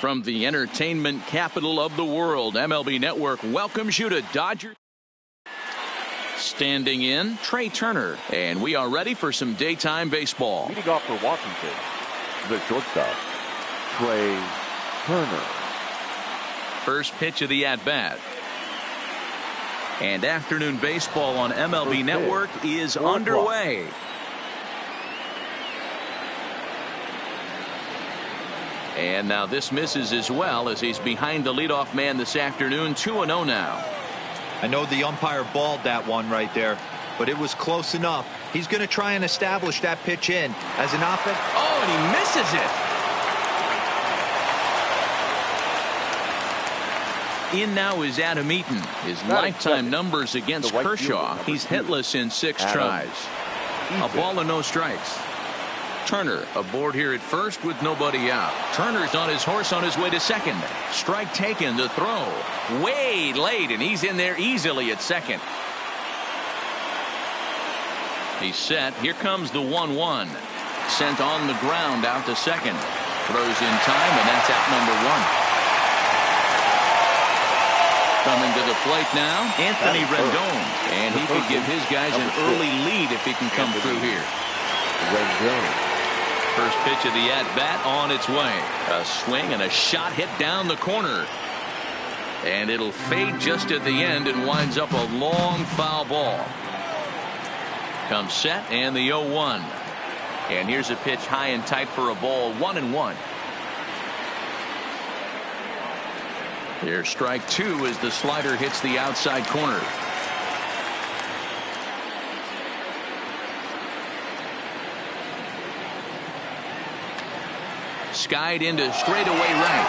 From the entertainment capital of the world, MLB Network welcomes you to Dodgers. Standing in, Trey Turner, and we are ready for some daytime baseball. Leading off for Washington, the shortstop, Trey Turner. First pitch of the at-bat. And afternoon baseball on MLB Network is underway. And now this misses as well, as he's behind the leadoff man this afternoon. 2-0 now. I know the umpire balled that one right there, but it was close enough. He's going to try and establish that pitch in as an offense. Oh, and he misses it. In now is Adam Eaton. His lifetime numbers against Kershaw. He's hitless in 6 tries. A ball and no strikes. Turner aboard here at first with nobody out. Turner's on his horse on his way to second. Strike taken, the throw. Way late, and he's in there easily at second. He's set. Here comes the 1-1. Sent on the ground out to second. Throws in time, and that's out number 1. Coming to the plate now, Anthony Rendon. And he could give his guys an early lead if he can come through here. Rendon. First pitch of the at-bat on its way. A swing and a shot hit down the corner. And it'll fade just at the end and winds up a long foul ball. Comes set and the 0-1. And here's a pitch high and tight for a ball. 1-1. There's strike 2 as the slider hits the outside corner. Skied into straightaway right.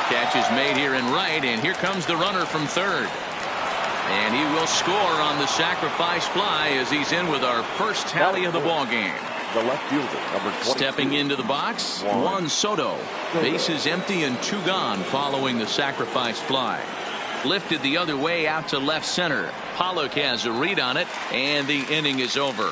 Catch is made here in right, and here comes the runner from third. And he will score on the sacrifice fly as he's in with our first tally of the ball game. The left fielder, number 22. Stepping into the box, Juan Soto. Bases empty and 2 gone following the sacrifice fly. Lifted the other way out to left center. Pollock has a read on it, and the inning is over.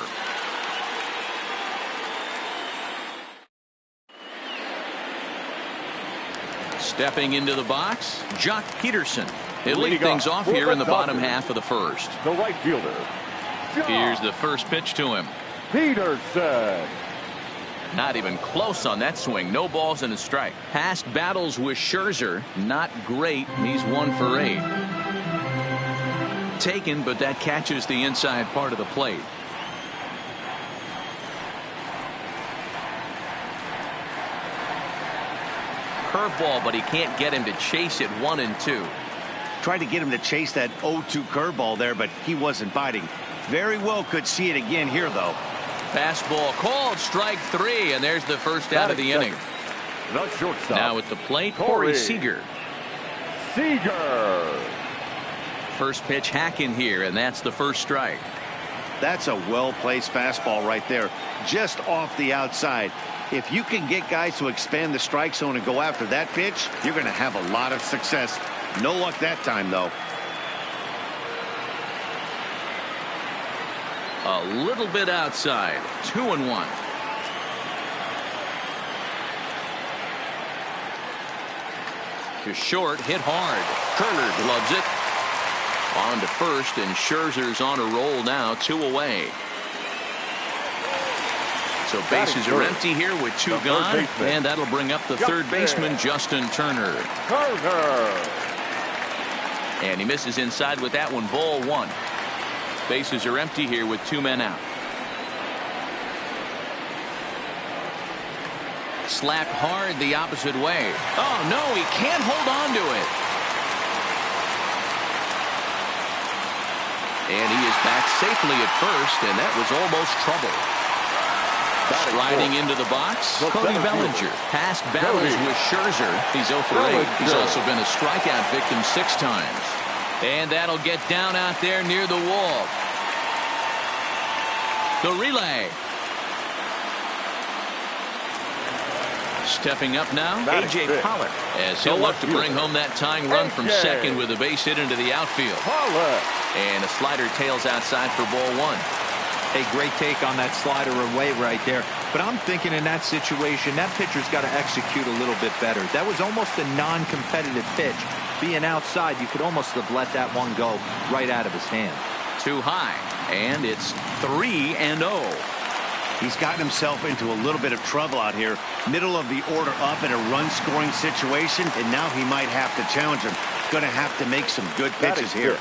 Stepping into the box, Jock Peterson. He'll lead things off here in the bottom half of the first. The right fielder. Here's the first pitch to him. Peterson. Not even close on that swing. No balls and a strike. Past battles with Scherzer, not great. He's 1 for 8. Taken, but that catches the inside part of the plate. Curveball, but he can't get him to chase it. 1-2. Tried to get him to chase that 0-2 curveball there, but he wasn't biting. Very well could see it again here, though. Fastball called, strike 3, and there's the first out of the inning. The shortstop. Now at the plate, Corey Seager. First pitch hacking here, and that's the first strike. That's a well-placed fastball right there, just off the outside. If you can get guys to expand the strike zone and go after that pitch, you're going to have a lot of success. No luck that time, though. A little bit outside. 2-1. To short, hit hard. Turner gloves it. On to first, and Scherzer's on a roll now. 2 away. So bases are empty here with 2 gone, and that'll bring up the third baseman, Justin Turner. And he misses inside with that one. Ball 1. Bases are empty here with 2 men out. Slapped hard the opposite way. Oh, no, he can't hold on to it. And he is back safely at first, and that was almost trouble. Sliding into the box, Cody Bellinger. Past battles with Scherzer. He's 0 for 8. He's also been a strikeout victim 6 times. And that'll get down out there near the wall. The relay. Stepping up now, A.J. Pollock, as he'll look to bring home that tying run from second with a base hit into the outfield. And a slider tails outside for ball 1. A great take on that slider away right there. But I'm thinking in that situation, that pitcher's got to execute a little bit better. That was almost a non-competitive pitch. Being outside, you could almost have let that one go right out of his hand. Too high, and it's 3-0. He's gotten himself into a little bit of trouble out here. Middle of the order up in a run-scoring situation, and now he might have to challenge him. Going to have to make some good pitches here.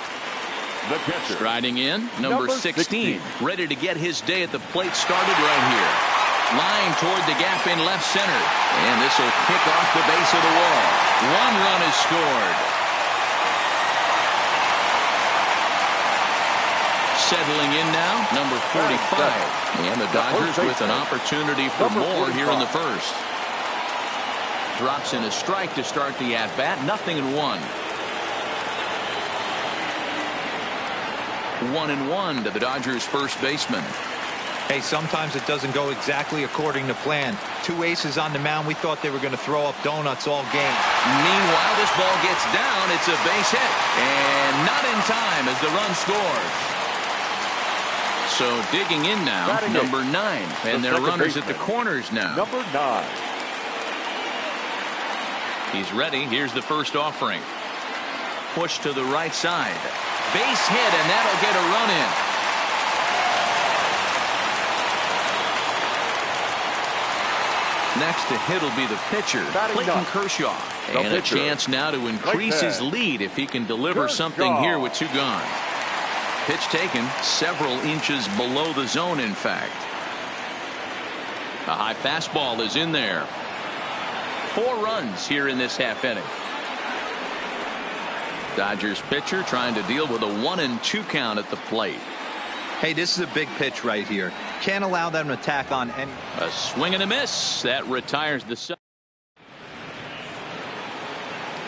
The catcher. Striding in, number 16. Ready to get his day at the plate started right here. Line toward the gap in left center. And this will kick off the base of the wall. 1 run is scored. Settling in now, number 45. And the Dodgers with an opportunity for more here in the first. Drops in a strike to start the at-bat. 0-1. 1-1 to the Dodgers first baseman. Hey, sometimes it doesn't go exactly according to plan. 2 aces on the mound. We thought they were going to throw up donuts all game. Meanwhile, this ball gets down. It's a base hit. And not in time as the run scores. So digging in now, number 9. And there are runners at the corners now. Number 9. He's ready. Here's the first offering. Push to the right side. Base hit, and that'll get a run in. Next to hit will be the pitcher, Clayton Kershaw. And a chance now to increase his lead if he can deliver something here with 2 gone. Pitch taken several inches below the zone, in fact. A high fastball is in there. 4 runs here in this half inning. Dodgers pitcher trying to deal with a 1-2 count at the plate. Hey, this is a big pitch right here. Can't allow them to attack on any. A swing and a miss. That retires the side.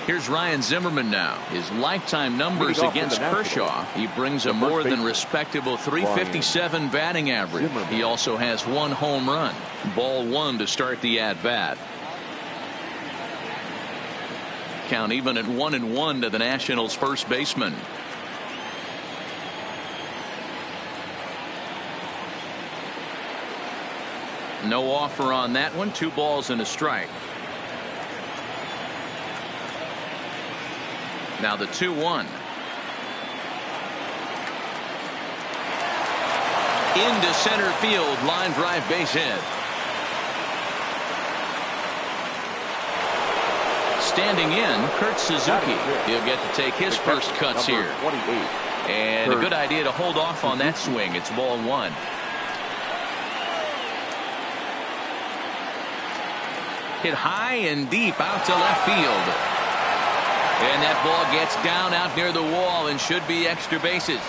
Here's Ryan Zimmerman now. His lifetime numbers against Kershaw. He brings a more than respectable .357 batting average. He also has 1 home run. Ball 1 to start the at-bat. Count even at 1-1 to the Nationals first baseman. No offer on that one. 2 balls and a strike. Now the 2-1. Into center field. Line drive base hit. Standing in, Kurt Suzuki. He'll get to take his first cuts here. And a good idea to hold off on that swing. It's ball 1. Hit high and deep out to left field. And that ball gets down out near the wall and should be extra bases.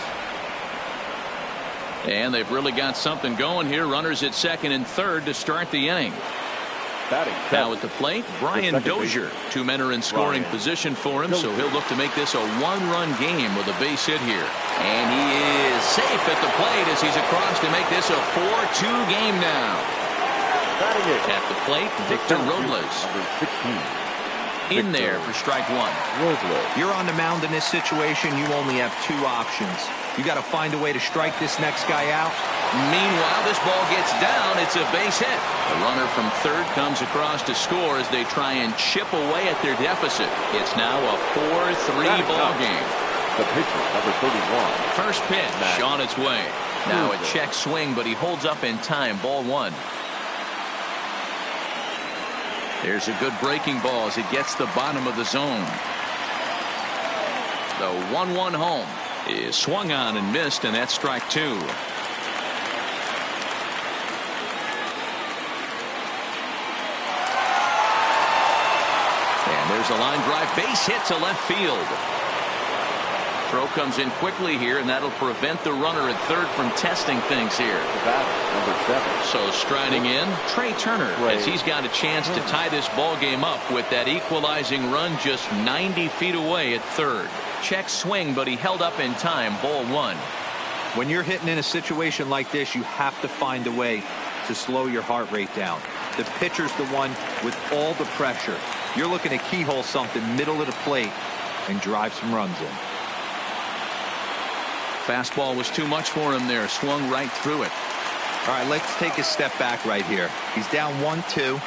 And they've really got something going here. Runners at second and third to start the inning. Now at the plate, Brian Dozier. 2 men are in scoring position for him, so he'll look to make this a 1-run game with a base hit here. And he is safe at the plate as he's across to make this a 4-2 game now. At the plate, Victor Robles. In there for strike 1. You're on the mound in this situation. You only have 2 options. You got to find a way to strike this next guy out. Meanwhile, this ball gets down. It's a base hit. The runner from third comes across to score as they try and chip away at their deficit. It's now a 4-3 ball game. The pitcher, number 31. First pitch on its way. Now a check swing, but he holds up in time. Ball 1. There's a good breaking ball as it gets the bottom of the zone. The 1-1 home is swung on and missed, and that's strike 2. And there's a line drive base hit to left field. Throw comes in quickly here, and that'll prevent the runner at third from testing things here. Number 7. So striding in, Trey Turner, as he's got a chance to tie this ball game up with that equalizing run just 90 feet away at third. Check swing, but he held up in time. Ball 1. When you're hitting in a situation like this, you have to find a way to slow your heart rate down. The pitcher's the one with all the pressure. You're looking to keyhole something middle of the plate and drive some runs in. fastball was too much for him there. Swung right through it. All right, let's take a step back right here. He's down 1-2,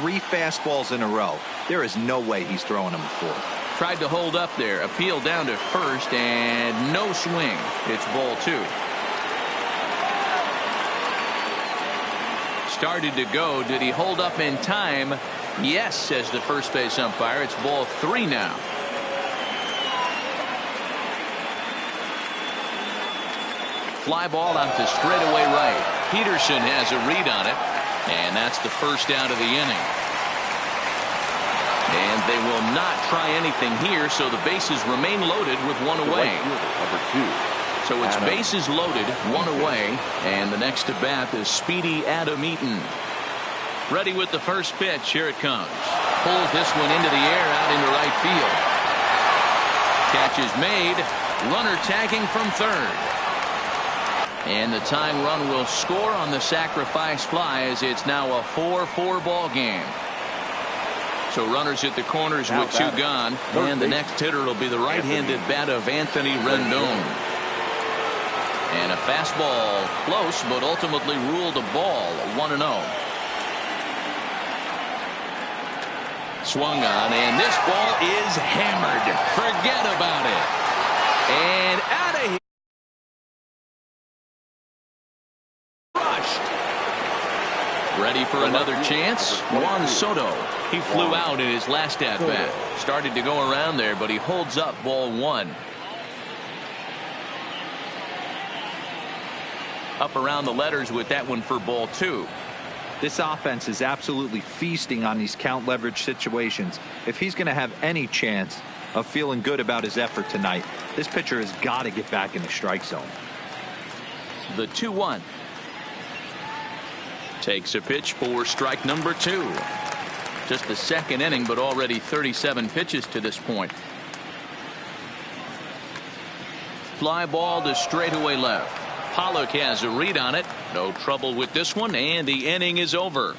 3 fastballs in a row. There is no way he's throwing him a fourth. Tried to hold up there. Appeal down to first, and no swing. It's ball 2. Started to go. Did he hold up in time? Yes, says the first base umpire. It's ball 3 now. Fly ball out to straightaway right. Peterson has a read on it, and that's the first out of the inning. And they will not try anything here, so the bases remain loaded with 1 away. Number 2. So it's bases loaded, 1 away, and the next to bat is Speedy Adam Eaton. Ready with the first pitch. Here it comes. Pulls this one into the air out into right field. Catch is made. Runner tagging from third. And the tying run will score on the sacrifice fly, as it's now a 4-4 ball game. So runners at the corners now with 2 gone. And the next hitter will be the right-handed bat of Anthony Rendon. And a fastball close, but ultimately ruled a ball. 1-0. Swung on, and this ball is hammered. Forget about it. And out of here. Ready for another chance. Juan Soto. He flew out in his last at bat. Started to go around there, but he holds up ball 1. Up around the letters with that one for ball 2. This offense is absolutely feasting on these count leverage situations. If he's going to have any chance of feeling good about his effort tonight, this pitcher has got to get back in the strike zone. The 2-1. Takes a pitch for strike number 2. Just the second inning, but already 37 pitches to this point. Fly ball to straightaway left. Pollock has a read on it. No trouble with this one, and the inning is over.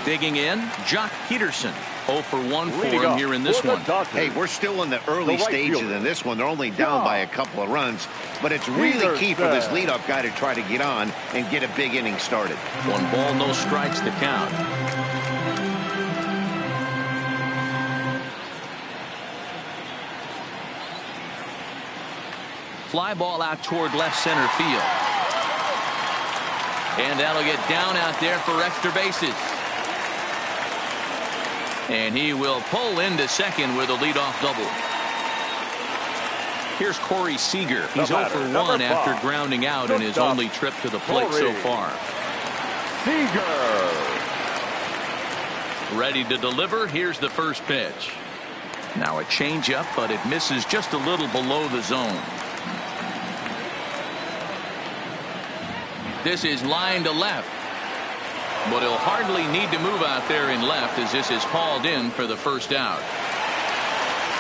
Digging in, Jock Peterson. 0 for 1 for him here in this one. Hey, we're still in the early stages in this one. They're only down by a couple of runs, but it's really key for this leadoff guy to try to get on and get a big inning started. 1 ball, no strikes, the count. Fly ball out toward left center field. And that'll get down out there for extra bases. And he will pull into second with a leadoff double. Here's Corey Seager. He's 0 for 1 after grounding out in his only trip to the plate so far. Seager. Ready to deliver. Here's the first pitch. Now a changeup, but it misses just a little below the zone. This is line to left. But he'll hardly need to move out there in left, as this is hauled in for the first out.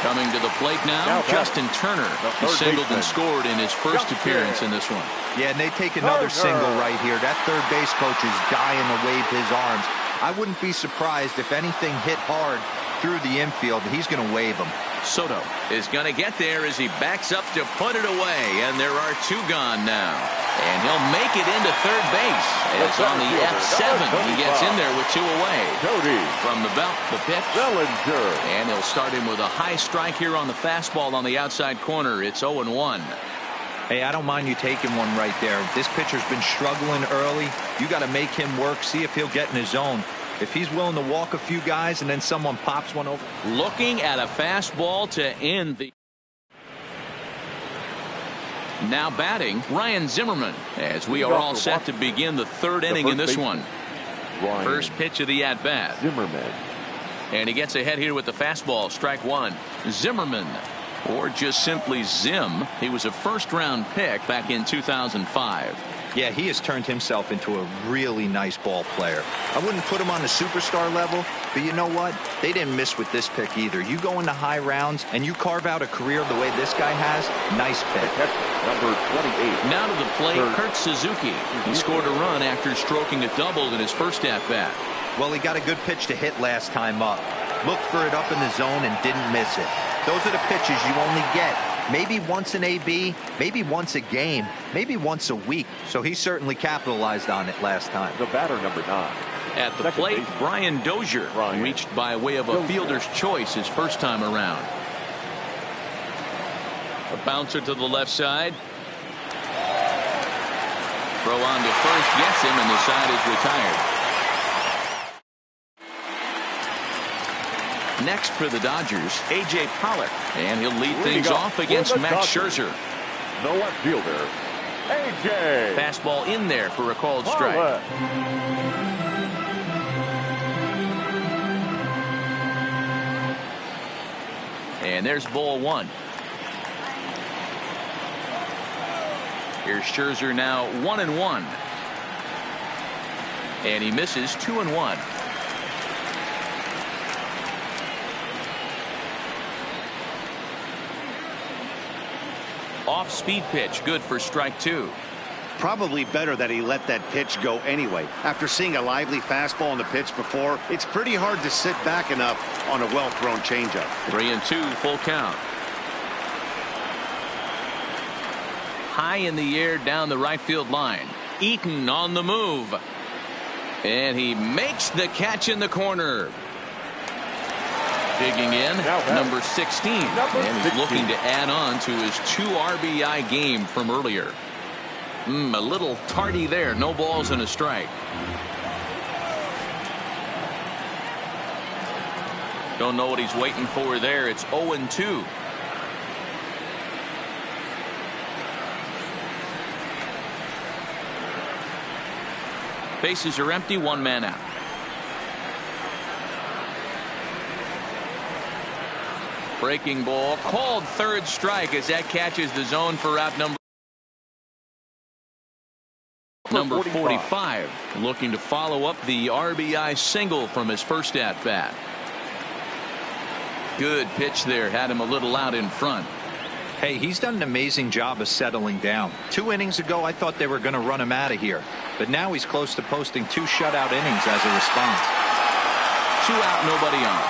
Coming to the plate now, Justin Turner. He singled and scored in his first appearance in this one. Yeah, and they take another single right here. That third base coach is dying to wave his arms. I wouldn't be surprised if anything hit hard through the infield. He's going to wave them. Soto is going to get there as he backs up to put it away, and there are 2 gone now. And he'll make it into third base. It's on the F7. He gets in there with 2 away. From the belt, the pitch. And he'll start him with a high strike here on the fastball on the outside corner. It's 0-1. Hey, I don't mind you taking one right there. This pitcher's been struggling early. You got to make him work, see if he'll get in his zone. If he's willing to walk a few guys and then someone pops one over. Looking at a fastball to end the. Now batting, Ryan Zimmerman, as we are all set to begin the 3rd inning in this one. First pitch of the at-bat. Zimmerman. And he gets ahead here with the fastball. Strike 1. Zimmerman, or just simply Zim. He was a first-round pick back in 2005. Yeah, he has turned himself into a really nice ball player. I wouldn't put him on the superstar level, but you know what? They didn't miss with this pick either. You go into high rounds and you carve out a career the way this guy has, nice pick. Number 28. Now to the plate, Kurt Suzuki. He scored a run after stroking a double in his first at-bat. Well, he got a good pitch to hit last time up. looked for it up in the zone and didn't miss it. Those are the pitches you only get maybe once an AB, maybe once a game, maybe once a week. So he certainly capitalized on it last time. The batter, number 9. At the plate, Brian Dozier reached by way of a fielder's choice his first time around. A bouncer to the left side. Throw on to first gets him, and the side is retired. Next for the Dodgers, A.J. Pollock, and he'll lead things off against Max Scherzer. The left fielder, A.J. Fastball in there for a called strike. And there's ball 1. Here's Scherzer now 1-1. And he misses 2-1. Off speed pitch, good for strike 2. Probably better that he let that pitch go anyway. After seeing a lively fastball on the pitch before, it's pretty hard to sit back enough on a well-thrown changeup. 3-2, full count. High in the air down the right field line. Eaton on the move. And he makes the catch in the corner. Digging in, number 16. And he's looking to add on to his 2 RBI game from earlier. A little tardy there. No balls and a strike. Don't know what he's waiting for there. It's 0-2. Bases are empty, 1 man out. Breaking ball called third strike as that catches the zone for out number 45. Looking to follow up the RBI single from his first at bat. Good pitch there, had him a little out in front. Hey, he's done an amazing job of settling down. 2 innings ago, I thought they were going to run him out of here. But now he's close to posting 2 shutout innings as a response. 2 out, nobody on.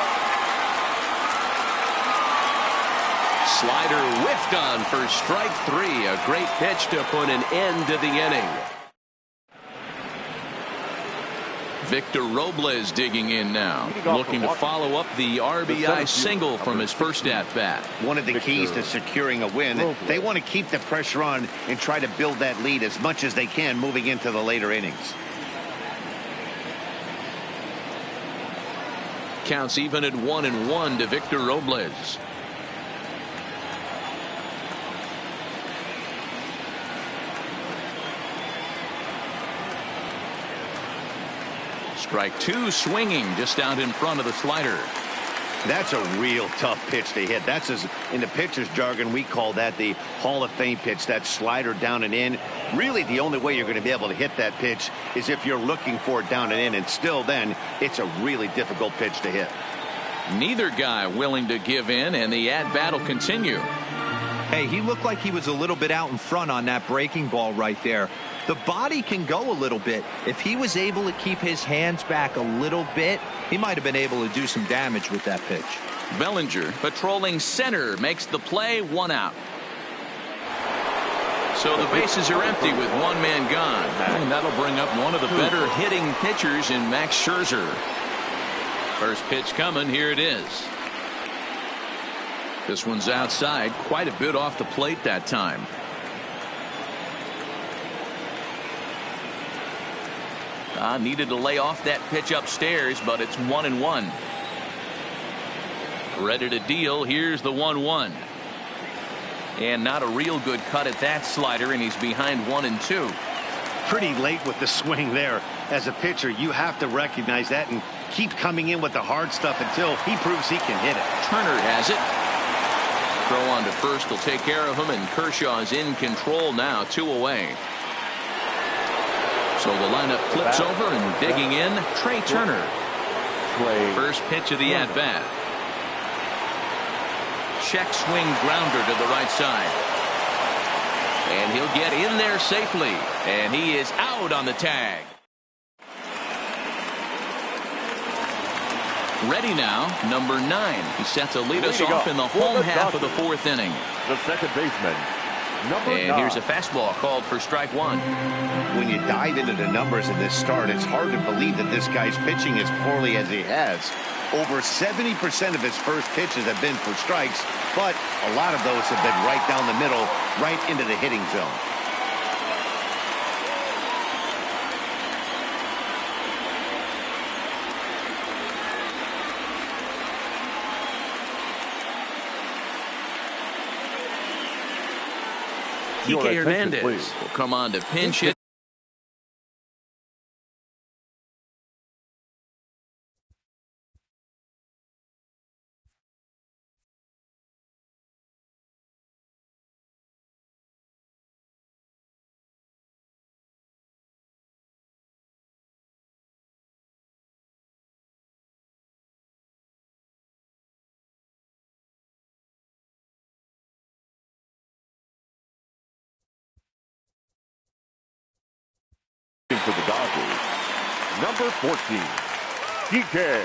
Slider whiffed on for strike 3. A great pitch to put an end to the inning. Victor Robles digging in now, looking to follow up the RBI single from his first at bat. One of the keys to securing a win, they want to keep the pressure on and try to build that lead as much as they can moving into the later innings. Counts even at 1-1 to Victor Robles. Strike 2, swinging just out in front of the slider. That's a real tough pitch to hit. That's, as in the pitcher's jargon, we call that the Hall of Fame pitch. That slider down and in. Really, the only way you're going to be able to hit that pitch is if you're looking for it down and in, and still then it's a really difficult pitch to hit. Neither guy willing to give in, and the at-bat will continue. Hey, he looked like he was a little bit out in front on that breaking ball right there. The body can go a little bit. If he was able to keep his hands back a little bit, he might have been able to do some damage with that pitch. Bellinger patrolling center makes the play, 1 out. So the bases are empty with 1 man gone. And that'll bring up one of the better hitting pitchers in Max Scherzer. First pitch coming, here it is. This one's outside, quite a bit off the plate that time. Needed to lay off that pitch upstairs, but it's 1-1. Ready to deal. Here's the 1-1. And not a real good cut at that slider, and he's behind 1-2. Pretty late with the swing there. As a pitcher, you have to recognize that and keep coming in with the hard stuff until he proves he can hit it. Turner has it. Throw on to first will take care of him, and Kershaw's in control now, 2 away. So the lineup flips over, and digging in, Trey Turner. First pitch of the at-bat. Check swing grounder to the right side. And he'll get in there safely. And he is out on the tag. Ready now, number 9. He's set to lead us off in the home half of the 4th inning. The second baseman, number 9. And here's a fastball called for strike 1. When you dive into the numbers in this start, it's hard to believe that this guy's pitching as poorly as he has. Over 70% of his first pitches have been for strikes, but a lot of those have been right down the middle, right into the hitting zone. Kike Hernandez will come on to pinch hit. For the Dodgers, number 14, Kike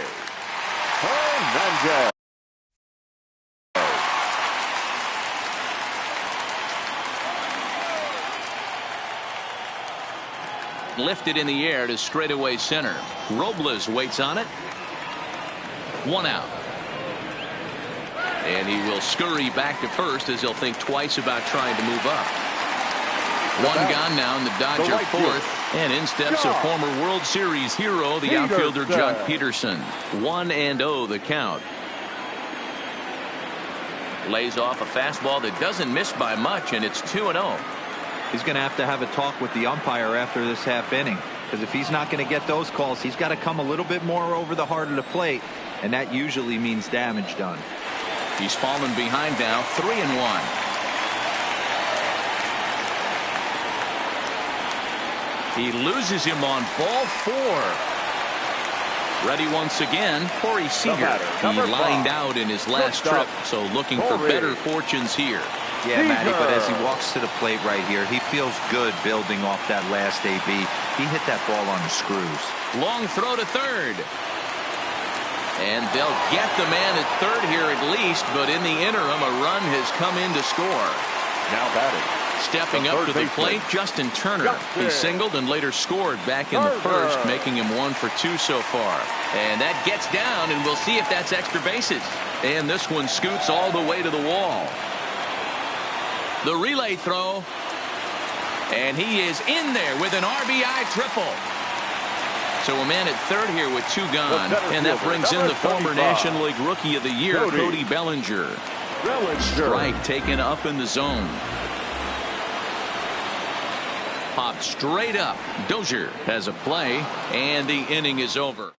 Hernandez. Lifted in the air to straightaway center. Robles waits on it. 1 out. And he will scurry back to first as he'll think twice about trying to move up. 1 gone now in the Dodger 4th. And in steps a former World Series hero, the outfielder Jock Peterson. 1-0 the count. Lays off a fastball that doesn't miss by much, and it's 2-0. He's going to have a talk with the umpire after this half inning, because if he's not going to get those calls, he's got to come a little bit more over the heart of the plate, and that usually means damage done. He's fallen behind now, 3-1. He loses him on ball 4. Ready once again, Corey Seager. He lined out in his last trip, so looking for better fortunes here. Yeah, Matty, but as he walks to the plate right here, he feels good building off that last AB. He hit that ball on the screws. Long throw to third. And they'll get the man at third here at least, but in the interim, a run has come in to score. Now batting. Stepping up to the plate, Justin Turner. He singled and later scored back in the first, making him 1 for 2 so far. And that gets down, and we'll see if that's extra bases. And this one scoots all the way to the wall. The relay throw. And he is in there with an RBI triple. So a man at third here with 2 gone. And that brings in the former National League Rookie of the Year, Cody Bellinger. Strike taken up in the zone. Popped straight up. Dozier has a play, and the inning is over.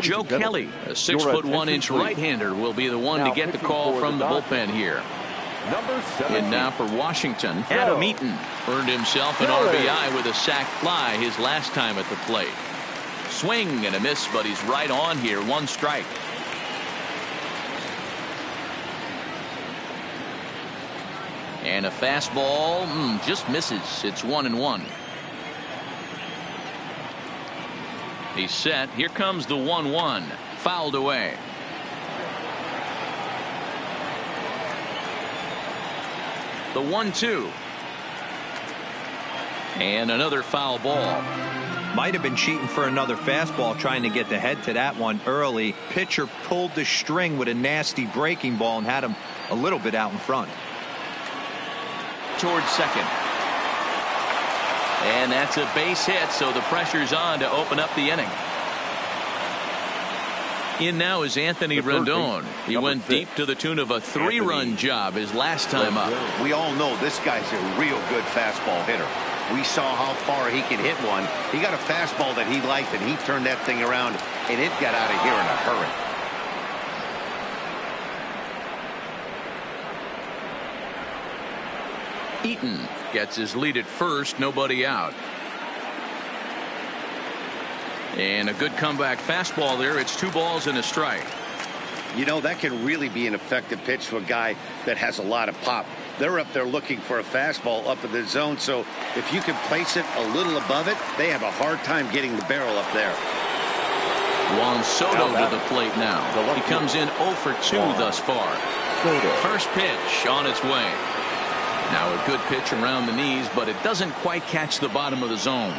Joe Kelly, a 6'1" right-hander, will be the one to get the call from the bullpen here. And now for Washington, Adam Eaton earned himself an RBI with a sac fly his last time at the plate. Swing and a miss, but he's right on here. 1 strike. And a fastball just misses. It's 1-1. He's set. Here comes the 1-1. Fouled away. The 1-2. And another foul ball. Might have been cheating for another fastball, trying to get the head to that one early. Pitcher pulled the string with a nasty breaking ball and had him a little bit out in front. Towards second. And that's a base hit, so the pressure's on to open up the inning. In now is Anthony Rendon. He went deep to the tune of a 3-run job his last time up. We all know this guy's a real good fastball hitter. We saw how far he could hit one. He got a fastball that he liked, and he turned that thing around, and it got out of here in a hurry. Eaton gets his lead at first, nobody out. And a good comeback fastball there. It's 2 balls and a strike. You know, that can really be an effective pitch to a guy that has a lot of pop. They're up there looking for a fastball up in the zone, so if you can place it a little above it, they have a hard time getting the barrel up there. Juan Soto to the plate now. He comes in 0 for 2 thus far. First pitch on its way. Now a good pitch around the knees, but it doesn't quite catch the bottom of the zone.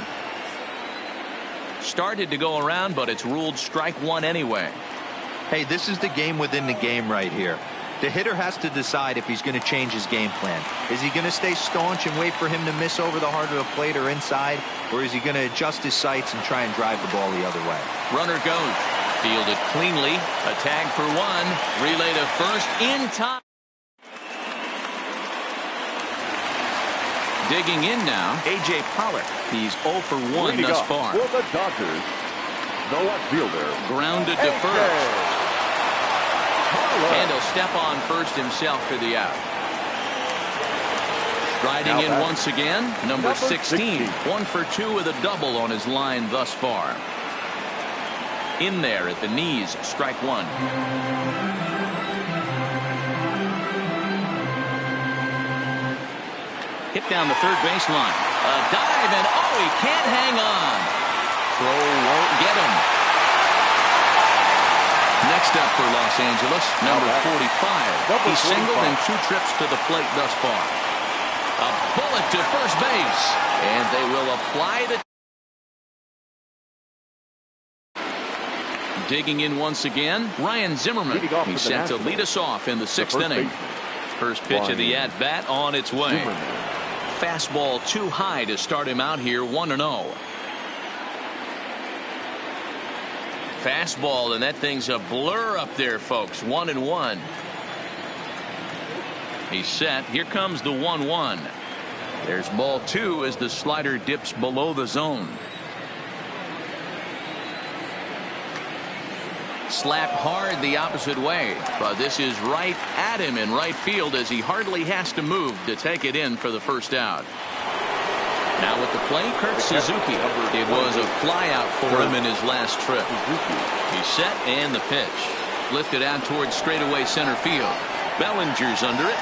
Started to go around, but it's ruled strike one anyway. Hey, this is the game within the game right here. The hitter has to decide if he's going to change his game plan. Is he going to stay staunch and wait for him to miss over the heart of the plate or inside, or is he going to adjust his sights and try and drive the ball the other way? Runner goes. Fielded cleanly. A tag for one. Relay to first in time. Digging in now, A.J. Pollock. He's 0 for 1 thus far. For the Dodgers, the left fielder. Grounded to first. And he'll step on first himself for the out. Striding in once again, number 16. 1 for 2 with a double on his line thus far. In there at the knees, strike one. Hit down the third baseline. A dive, and oh, he can't hang on. Throw won't get him. Next up for Los Angeles, number 45. He singled in 2 trips to the plate thus far. A bullet to first base, and they will apply the. Digging in once again, Ryan Zimmerman. He's set to lead us off in the 6th inning. First pitch of the at-bat on its way. Fastball too high to start him out here, 1-0. Fastball, and that thing's a blur up there, folks. 1-1. He's set. Here comes the 1-1. There's ball 2 as the slider dips below the zone. Slapped hard the opposite way, but this is right at him in right field as he hardly has to move to take it in for the first out. Now with the play, Kurt Suzuki. It was a fly out for him in his last trip. He's set, and the pitch lifted out towards straightaway center field. Bellinger's under it,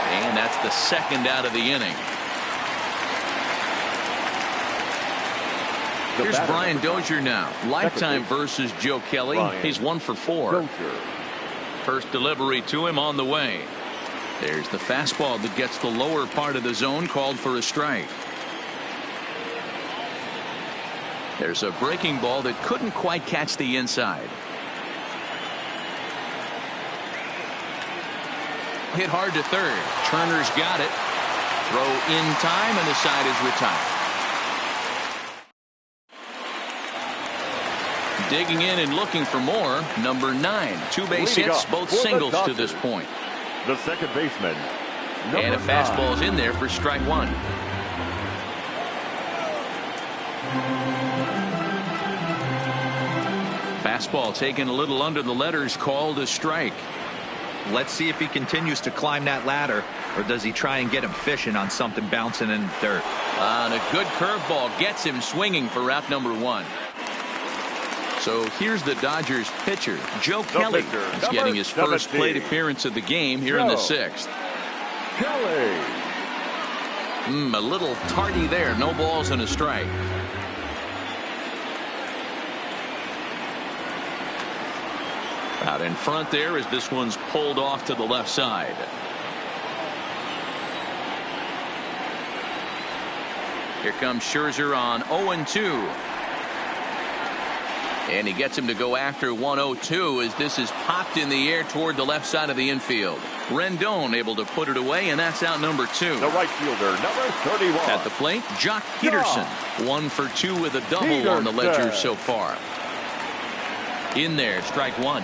and that's the second out of the inning. Here's Brian Dozier now. Lifetime versus Joe Kelly. He's 1 for 4. First delivery to him on the way. There's the fastball that gets the lower part of the zone, called for a strike. There's a breaking ball that couldn't quite catch the inside. Hit hard to third. Turner's got it. Throw in time, and the side is retired. Digging in and looking for more, number 9. 2 base hits, both singles to this point. The second baseman. And a fastball's in there for strike one. Fastball taken a little under the letters, called a strike. Let's see if he continues to climb that ladder, or does he try and get him fishing on something bouncing in the dirt. And a good curveball gets him swinging for out number 1. So here's the Dodgers pitcher, Joe Kelly. He's getting his first plate appearance of the game here in the 6th. Kelly. A little tardy there. No balls and a strike. Out in front there as this one's pulled off to the left side. Here comes Scherzer on 0-2. And he gets him to go after 1-0-2 as this is popped in the air toward the left side of the infield. Rendon able to put it away, and that's out number 2. The right fielder, number 31. At the plate, Jock Peterson. 1 for 2 with a double on the ledger so far. In there, strike one.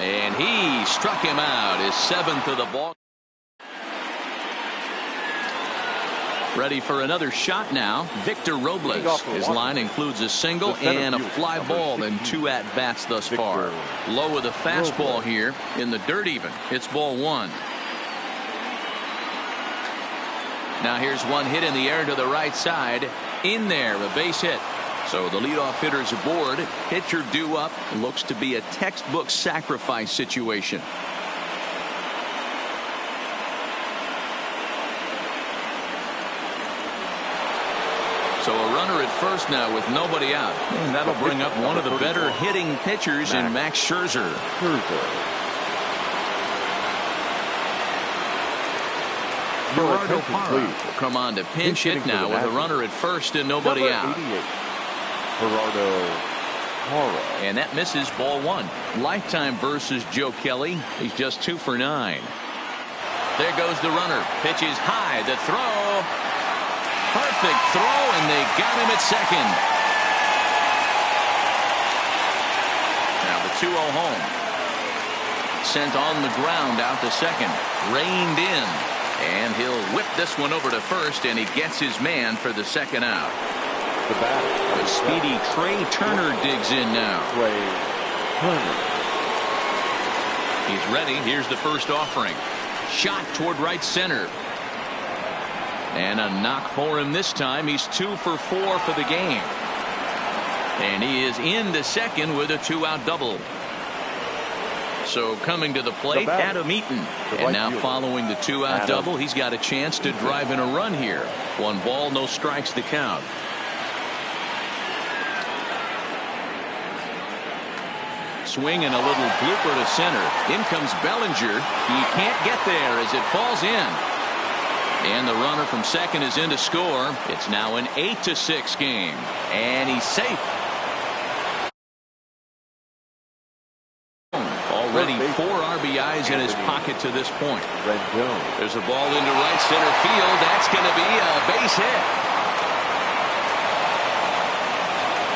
And he struck him out, his 7th of the ball. Ready for another shot now. Victor Robles. His line includes a single and a fly ball and 2 at-bats thus far. Low with a fastball here in the dirt even. It's ball 1. Now here's one hit in the air to the right side. In there, a base hit. So the leadoff hitter's aboard. Pitcher due up. Looks to be a textbook sacrifice situation. So a runner at first now with nobody out. And that'll bring up one of the better hitting pitchers in Max Scherzer. Gerardo Parra will come on to pinch hit now with a runner at first and nobody out. Gerardo Parra. And that misses ball 1. Lifetime versus Joe Kelly. He's just 2 for 9. There goes the runner. Pitch is high. The throw. Perfect throw, and they got him at second. Now the 2-0 home. Sent on the ground out to second. Reined in. And he'll whip this one over to first, and he gets his man for the second out. The speedy Trey Turner digs in now. He's ready. Here's the first offering. Shot toward right center. And a knock for him this time. He's 2 for 4 for the game. And he is into second with a 2-out double. So coming to the plate, Adam Eaton. And now following the 2-out double, he's got a chance to drive in a run here. 1 ball, no strikes to count. Swing and a little blooper to center. In comes Bellinger. He can't get there as it falls in. And the runner from second is in to score. It's now an 8-6 game. And he's safe. Already 4 RBIs in his pocket to this point. There's a ball into right center field. That's going to be a base hit.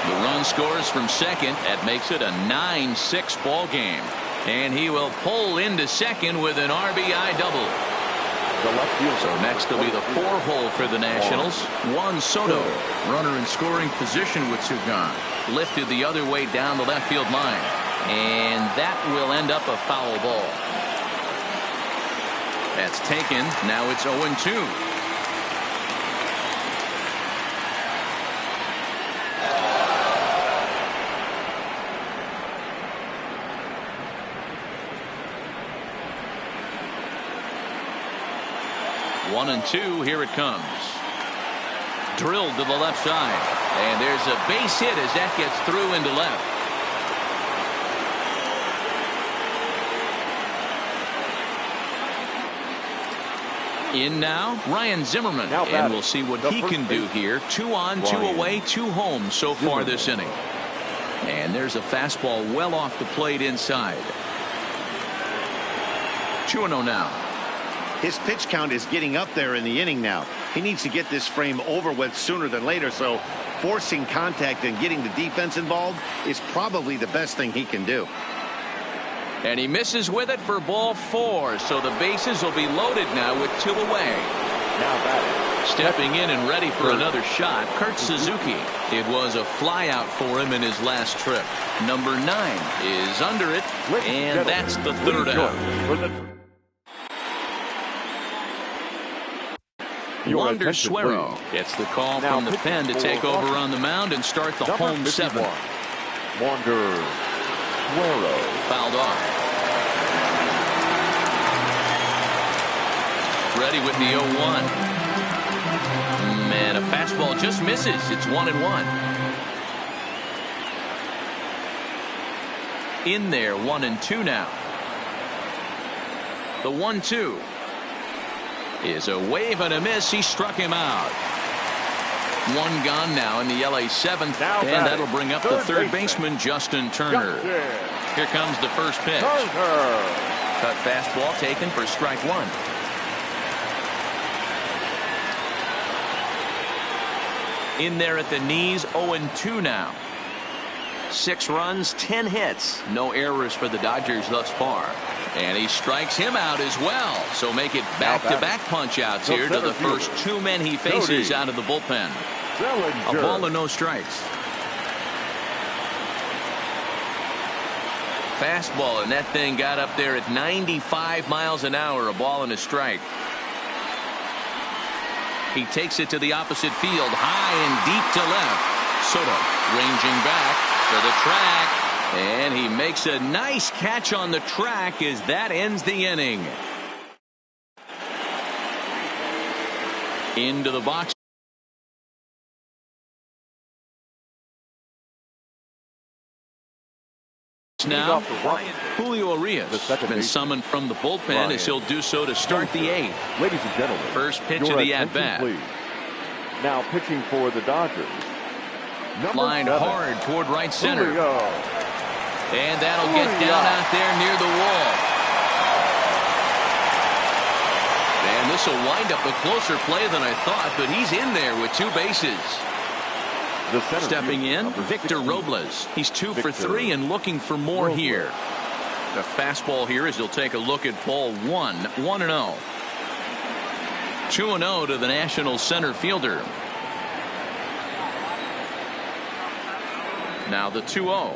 The run scores from second. That makes it a 9-6 ball game. And he will pull into second with an RBI double. So next will be the 4-hole for the Nationals. Juan Soto, runner in scoring position with 2 gone. Lifted the other way down the left field line. And that will end up a foul ball. That's taken. Now it's 0-2. One and 2. Here it comes. Drilled to the left side. And there's a base hit as that gets through into left. In now, Ryan Zimmerman. And we'll see what he can do here. 2 on, 2 away, 2 home so far this inning. And there's a fastball well off the plate inside. 2-0 now. His pitch count is getting up there in the inning now. He needs to get this frame over with sooner than later, so forcing contact and getting the defense involved is probably the best thing he can do. And he misses with it for ball 4, so the bases will be loaded now with 2 away. Now batting. Stepping in and ready for another shot, Kurt Suzuki. It was a fly out for him in his last trip. Number 9 is under it, and that's the 3rd out. Wander Suero gets the call from the pen to take over on the mound and start the home 7. Wander Suero. Fouled off. Ready with the 0-1. Man, a fastball just misses. It's 1-1. In there, 1-2 now. The 1-2. Is a wave and a miss. He struck him out. 1 gone now in the LA 7th. And that'll bring up the third baseman, Justin Turner. Here comes the first pitch. Cut fastball taken for strike 1. In there at the knees, 0-2 now. 6 runs, 10 hits. No errors for the Dodgers thus far. And he strikes him out as well. So make it back-to-back punch-outs here to the first two men he faces out of the bullpen. A ball and no strikes. Fastball, and that thing got up there at 95 miles an hour. A ball and a strike. He takes it to the opposite field, high and deep to left. Soto ranging back to the track. And he makes a nice catch on the track as that ends the inning. Into the box. Now, Julio Urias been summoned from the bullpen as he'll do so to start the eighth. Ladies and gentlemen, first pitch of the at-bat. Now pitching for the Dodgers. Line hard toward right center. And that'll get down out there near the wall. And this will wind up a closer play than I thought, but he's in there with two bases. Stepping in, Victor Robles. He's 2 for 3 and looking for more here. The fastball here as he'll take a look at ball 1. 1-0. 2-0 to the National center fielder. Now the 2-0.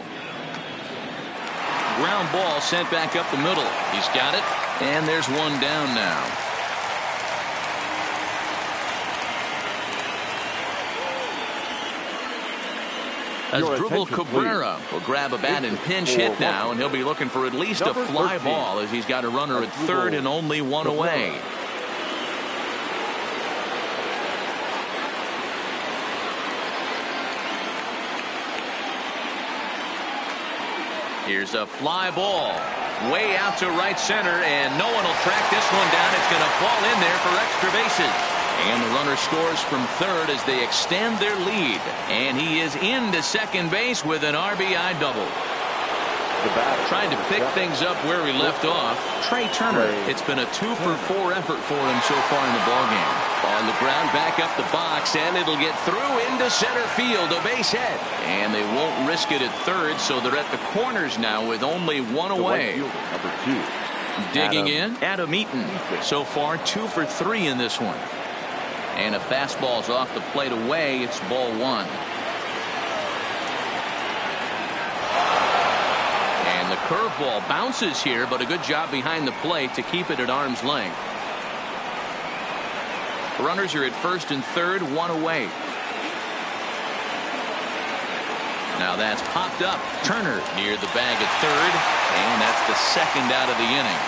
Ground ball sent back up the middle. He's got it, and there's one down now. Asdrubal Cabrera will grab a bat and pinch hit now, and he'll be looking for at least a fly ball as he's got a runner at third and only one away. Here's a fly ball way out to right center, and no one will track this one down. It's going to fall in there for extra bases. And the runner scores from third as they extend their lead. And he is into second base with an RBI double. Trying to pick things up where he left off. Trey Turner. It's been a 2 for 4 effort for him so far in the ballgame. On the ground, back up the box, and it'll get through into center field. A base hit. And they won't risk it at third, so they're at the corners now with only one away. Number 2. Digging in, Adam Eaton. So far, 2 for 3 in this one. And a fastball's off the plate away. It's ball 1. And the curveball bounces here, but a good job behind the plate to keep it at arm's length. Runners are at first and third, one away. Now that's popped up. Turner near the bag at third, and that's the second out of the inning.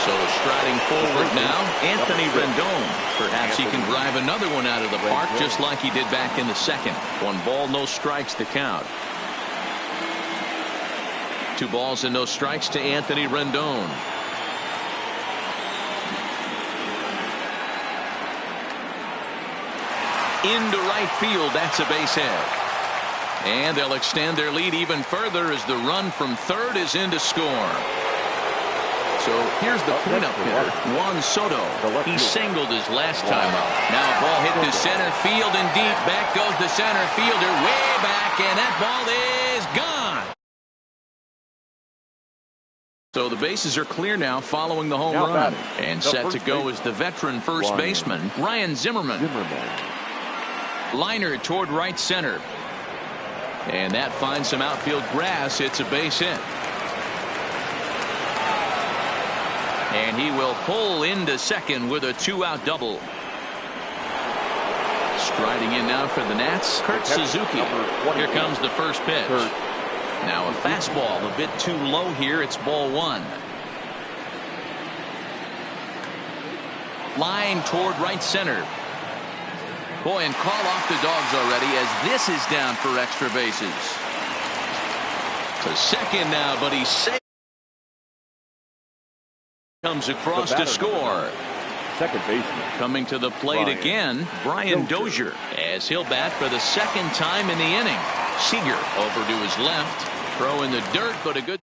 So striding forward now, Anthony Rendon. Perhaps he can drive another one out of the park just like he did back in the second. 1 ball, no strikes to count. 2 balls and no strikes to Anthony Rendon. Into right field, that's a base hit. And they'll extend their lead even further as the run from third is in to score. So here's the cleanup hitter, Juan Soto. He singled his last time up. Now a ball hit to center field and deep. Back goes the center fielder way back, and that ball is gone. So the bases are clear now following the home run. And set to go is the veteran first baseman, Ryan Zimmerman. Liner toward right center. And that finds some outfield grass. It's a base hit. And he will pull into second with a 2-out double. Striding in now for the Nats, Kurt Suzuki. Here comes the first pitch. Now a fastball a bit too low here. It's ball 1. Line toward right center. Boy, and call off the Dogs already as this is down for extra bases. To second now, but he's safe. Comes across to score. Second baseman. Coming to the plate again, Brian Dozier, as he'll bat for the second time in the inning. Seager over to his left. Throw in the dirt, but a good.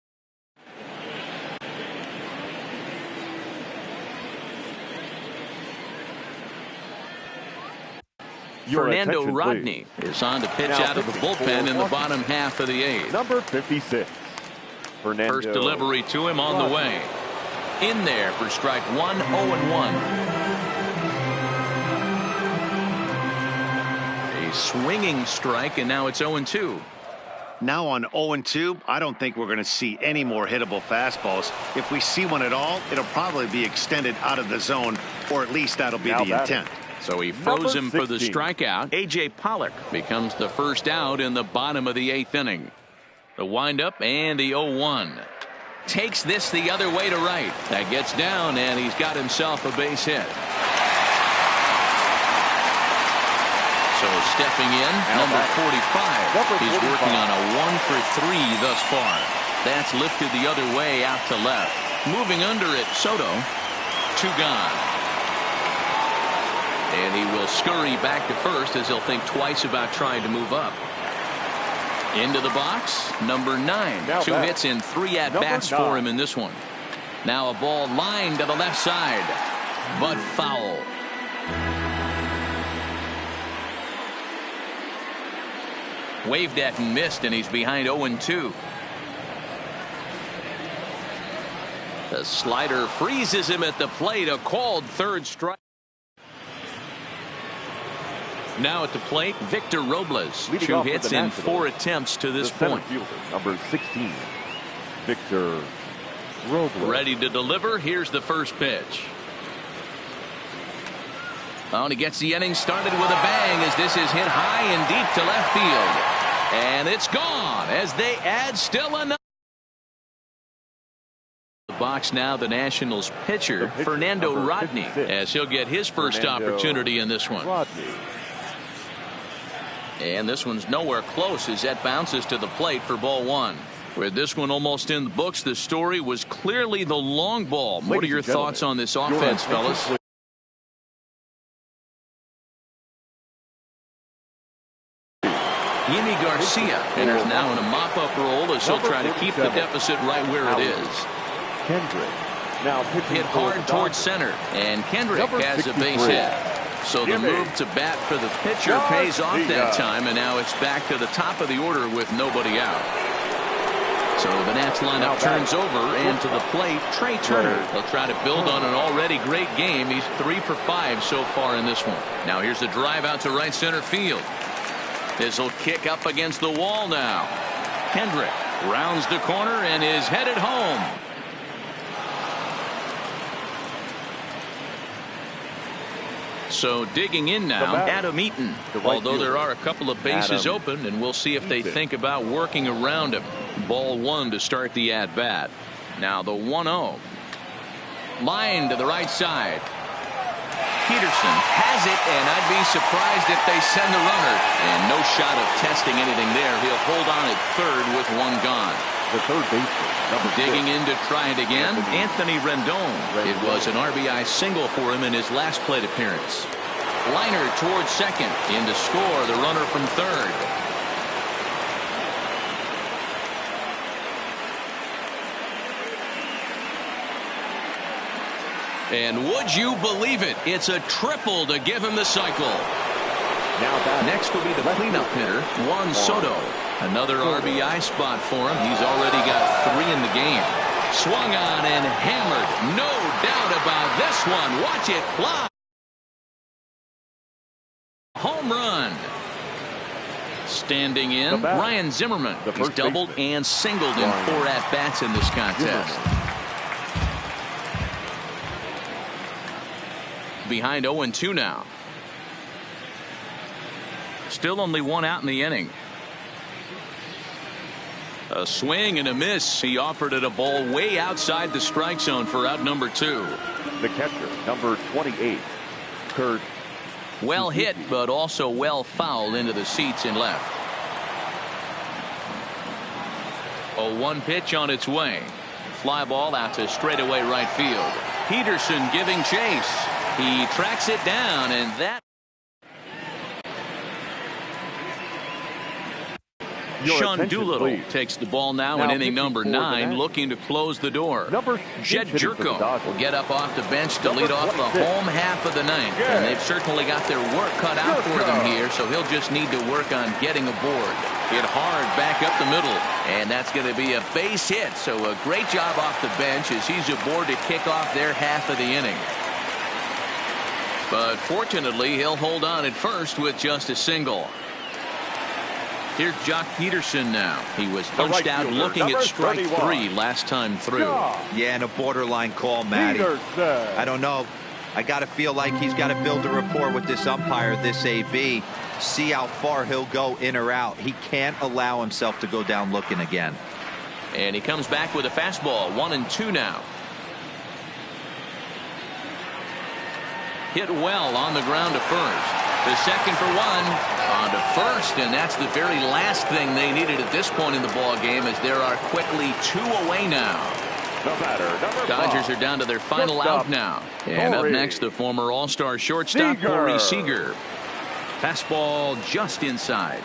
Fernando Rodney is on to pitch out of the bullpen in the bottom half of the 8th. Number 56. First delivery to him on the way. In there for strike one, 0-1. A swinging strike, and now it's 0-2. Now on 0-2, I don't think we're going to see any more hittable fastballs. If we see one at all, it'll probably be extended out of the zone, or at least that'll be the intent. So he froze him for the strikeout. A.J. Pollock becomes the first out in the bottom of the 8th inning. The windup and the 0-1. Takes this the other way to right. That gets down, and he's got himself a base hit. So stepping in, number 45. He's working on a 1-for-3 thus far. That's lifted the other way out to left. Moving under it, Soto. 2 gone. And he will scurry back to first as he'll think twice about trying to move up. Into the box, number 9. 2 hits in 3 at-bats for him in this one. Now a ball lined to the left side, but foul. Waved at and missed, and he's behind 0-2. The slider freezes him at the plate. A called third strike. Now at the plate, Victor Robles. 2 hits in 4 attempts to this point. Number 16, Victor Robles. Ready to deliver. Here's the first pitch. Oh, and he gets the inning started with a bang as this is hit high and deep to left field. And it's gone as they add still another. The box now, the Nationals pitcher, Fernando Rodney, as he'll get his first opportunity in this one. And this one's nowhere close as that bounces to the plate for ball 1. With this one almost in the books, the story was clearly the long ball. What are your thoughts on this offense, fellas? Yimi Garcia enters now in a mop-up role as he'll try to keep the deficit right where it is. Kendrick now hit hard towards center, and Kendrick has a base hit. So the move to bat for the pitcher pays off that time, and now it's back to the top of the order with nobody out. So the Nats lineup turns over, and to the plate, Trey Turner. They'll try to build on an already great game. He's 3 for 5 so far in this one. Now here's a drive out to right center field. This will kick up against the wall now. Kendrick rounds the corner and is headed home. So digging in now, Adam Eaton. Although there are a couple of bases open, and we'll see if they think about working around him. Ball 1 to start the at-bat. Now the 1-0. Line to the right side. Peterson has it, and I'd be surprised if they send the runner. And no shot of testing anything there. He'll hold on at third with 1 gone. The third baseman. Digging in to try it again, Anthony Rendon. It was an RBI single for him in his last plate appearance. Liner towards second. In to score the runner from third. And would you believe it? It's a triple to give him the cycle. Next will be the cleanup hitter, Juan Soto. Another RBI spot for him. He's already got 3 in the game. Swung on and hammered. No doubt about this one. Watch it fly. Home run. Standing in, Ryan Zimmerman. He's doubled and singled in 4 at-bats in this contest. Behind 0-2 now. Still only 1 out in the inning. A swing and a miss. He offered it a ball way outside the strike zone for out number 2. The catcher, number 28, Kurt. Well hit, but also well fouled into the seats and left. A 1 pitch on its way. Fly ball out to straightaway right field. Peterson giving chase. He tracks it down, and that. Sean Doolittle takes the ball now in inning number 9, looking to close the door. Jed Jerko will get up off the bench to lead off the home half of the 9th. And they've certainly got their work cut out for them here, so he'll just need to work on getting aboard. Hit hard back up the middle. And that's going to be a base hit. So a great job off the bench as he's aboard to kick off their half of the inning. But fortunately, he'll hold on at first with just a single. Here's Jock Peterson now. He was punched out looking at strike 3 last time through. Yeah, and a borderline call, Matty. I don't know. I got to feel like he's got to build a rapport with this umpire, this AB. See how far he'll go in or out. He can't allow himself to go down looking again. And he comes back with a fastball. 1-2 now. Hit well on the ground to first. The second for 1 on to first, and that's the very last thing they needed at this point in the ball game, as there are quickly 2 away now. The batter, number 5. Dodgers are down to their final out now. And up next, the former All-Star shortstop Corey Seager. Fastball just inside.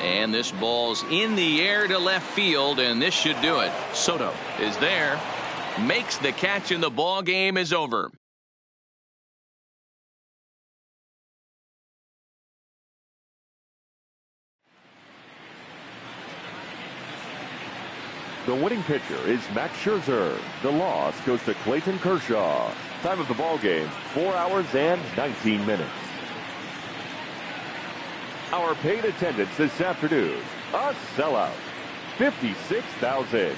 And this ball's in the air to left field, and this should do it. Soto is there, makes the catch, and the ball game is over. The winning pitcher is Max Scherzer. The loss goes to Clayton Kershaw. Time of the ball game, 4 hours and 19 minutes. Our paid attendance this afternoon, a sellout, 56,000.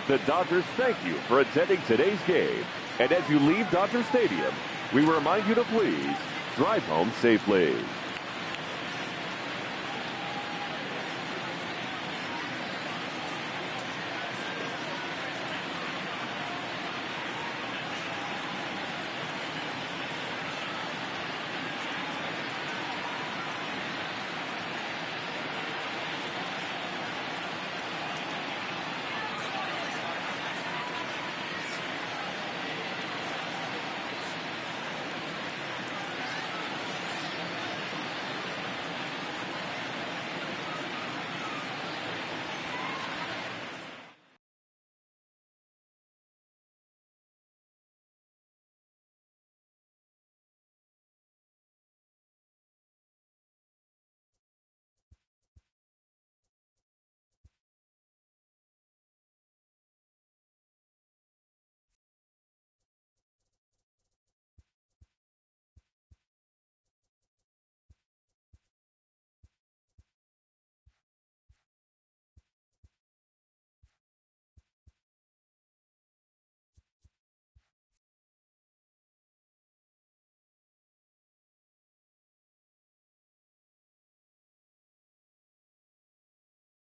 The Dodgers thank you for attending today's game. And as you leave Dodger Stadium, we remind you to please drive home safely.